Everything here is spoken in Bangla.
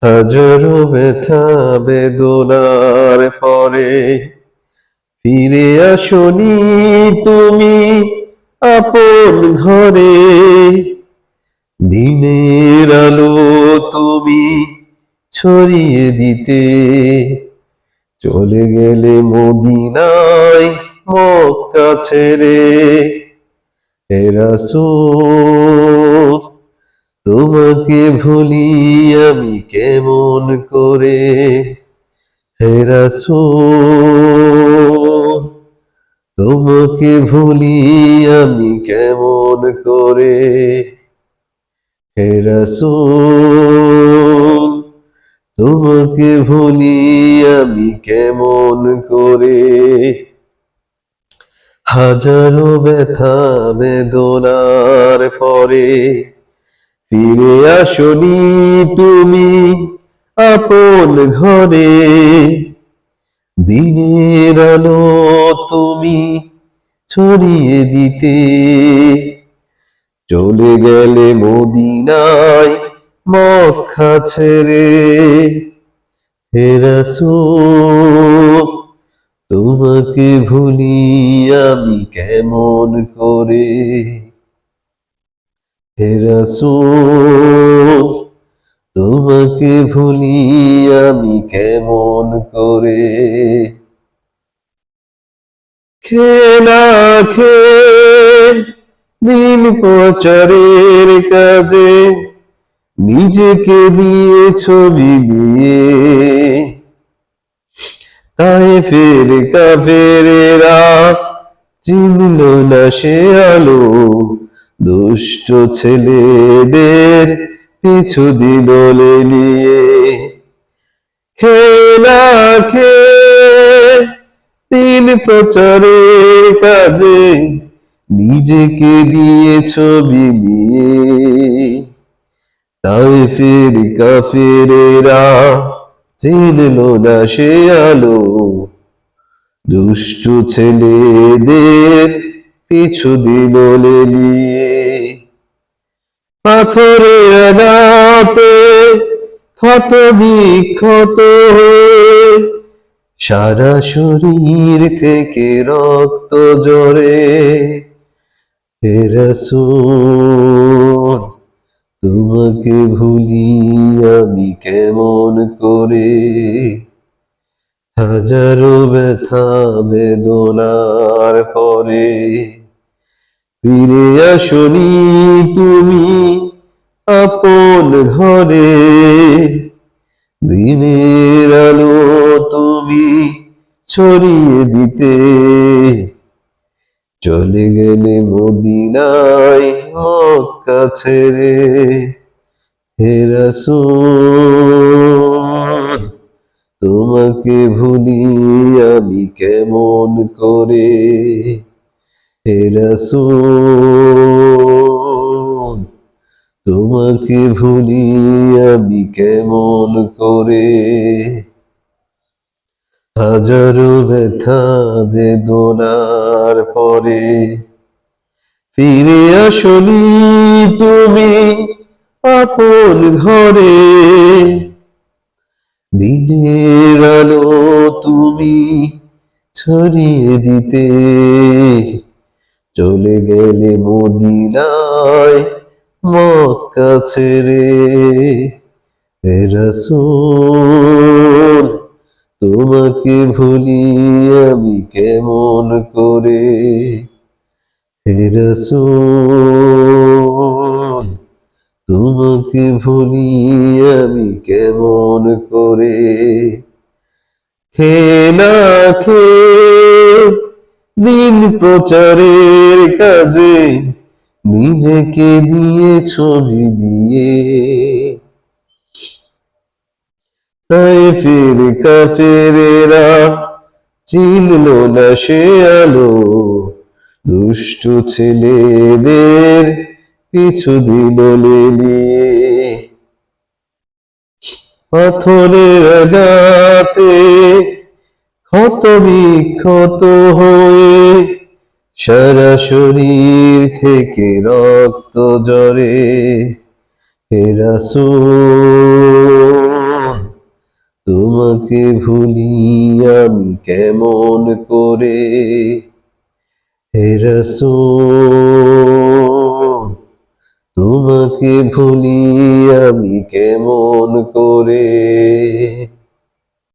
হাজারো ব্যথা বেদনার পরে ফিরে আসনি তুমি আপন ঘরে। দিনের আলো তুমি ছড়িয়ে দিতে চলে গেলে মদিনায় মক্কা ছেড়ে। হে রাসূল তোমাকে ভুলি আমি কেমন করে। হে রাসূল তোমাকে ভুলি আমি কেমন করে। হে রাসূল তোমাকে ভুলি আমি কেমন করে। হাজারো ব্যথা বেদনার পরে ফিরে আসনি তুমি আপন ঘরে। দিনের আলো তুমি ছড়িয়ে দিতে চলে গেলে মদিনায় মক্কা ছেড়ে। হে রাসূল তোমাকে ভুলি আমি কেমন করে। হে রাসূল তোমাকে ভুলি আমি কেমন করে। খেয়ে না খেয়ে দিন প্রচারের কাজে নিজেকে দিয়ে ছবি দিয়ে তায়েফের কাফেরেরা চিনল না সে আলো। দুষ্ট ছেলেদের পিছু দিল লেলিয়ে। খেয়ে না খেয়ে দিন প্রচারের কাজে নিজেকে দিয়ে ছবি নিয়ে তায়েফের কাফেরেরা চিনল না সে আলো। দুষ্টু ছেলেদের পিছু দিল লেলিয়ে। পাথরের আঘাতে ক্ষত বিক্ষত হয়ে সারা শরীর থেকে রক্ত ঝরে। হে রাসূল তোমাকে ভুলি আমি কেমন করে। হাজারো ব্যথা বেদনার পরে ফিরে আসনি তুমি আপন ঘরে। দিনের আলো তুমি ছড়িয়ে দিতে চলে গেলে মদিনায় মক্কা ছেড়ে। হে রাসূল তোমাকে ভুলি আমি কেমন করে। হে রাসূল তোমাকে ভুলি আমি কেমন করে। হাজারো ব্যথা বেদনার পরে ফিরে আসনি তুমি আপন ঘরে। দিনের আলো তুমি ছড়িয়ে দিতে চলে গেলে মদিনায় মক্কা ছেড়ে। হে রাসূল তোমাকে ভুলি আমি কেমন করে। হে রাসূল তোমাকে ভুলি আমি কেমন করে। খেয়ে না খেয়ে দিন প্রচারের কাজে নিজেকে দিয়ে ছবি দিয়ে তায়েফের কাফেরেরা চিনল না সে আলো। দুষ্ট ছেলেদের পিছু দিল লেলিয়ে। পাথরের আঘাতে ক্ষত বিক্ষত হয়ে সারা শরীর থেকে রক্ত ঝরে। হে রাসূল তোমাকে ভুলি আমি কেমন করে, হে রাসূল তোমাকে ভুলি আমি কেমন করে।